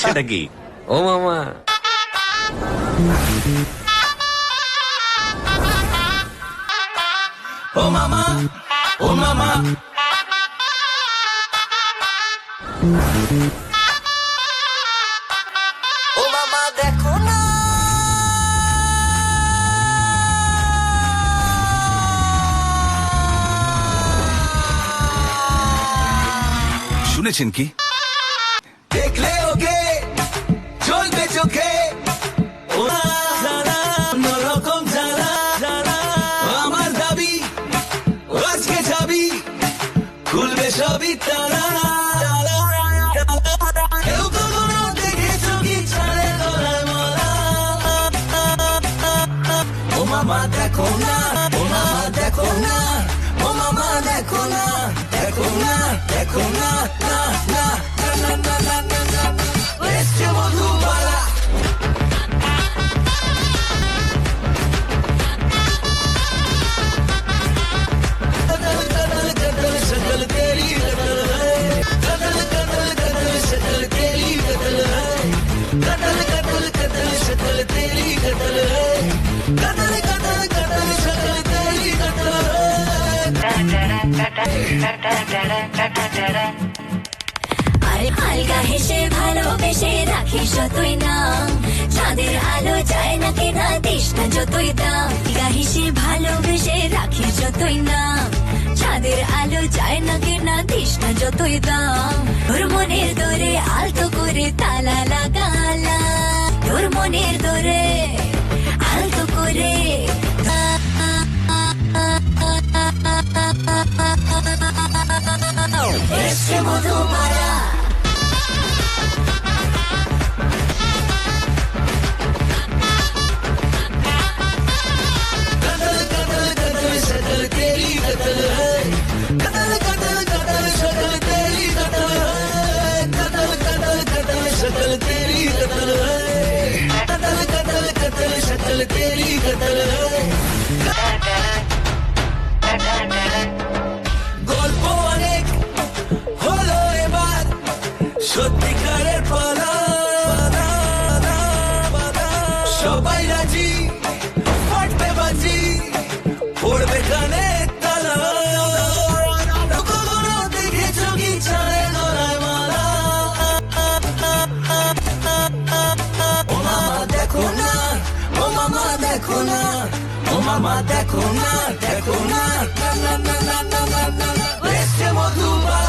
সেটা কি? ও মামা, ও মামা, ও মামা, ও মামা দেখো না। শুনেছেন কি? দেখলে ওকে চলবে চোখে, ও যারা অন্যরকম যারা যারা আমার দাবি আজকে যাবি খুলবে সবই তারা। কেউ কখনো দেখেছো কি ছাড়ে গলায় মালা? ও মামা দেখো না, ও মামা দেখো না, ও মামা দেখো না, দেখো না, দেখো না, না না না না না না না না। এসছে মধুবালা, कदल कदल कदल शकल तेरी कदल है, कदल कदल कदल शकल तेरी कदल है, कदल कदल कदल शकल तेरी कदल है, कदल कदल कदल शकल तेरी कदल है। আর হালকা হেসে ভালোবেসে রাখিস তুই না, চাঁদের আলো চায় না কেনা দিস না যতই দাম। হালকা হেসে ভালোবেসে রাখিস তুই না, চাঁদের আলো চায় না কেনা দিস না যতই দাম। তোর মনের দরে আলতো করে তালা লাগালা, তোর মনের দরে আলতো করে এসে মধুমারা। कदल कदल कदल शकल तेरी कदल है, कदल कदल कदल शकल तेरी कदल है, कदल कदल कदल शकल तेरी कदल है, कदल कदल कदल शकल तेरी कदल है। গল্প অনেক হলো এবার সত্যিকারের পালা, সবাই রাজি ফাটবে বাজি পড়বে কানে তালা। কখনো দেখেছো কি ছাড়ে গলায় মালা? ও মামা দেখো না, ও মামা দেখো না, ও মামা দেখো না, দেখো না, না না না না না না না। এসছে মধুবালা।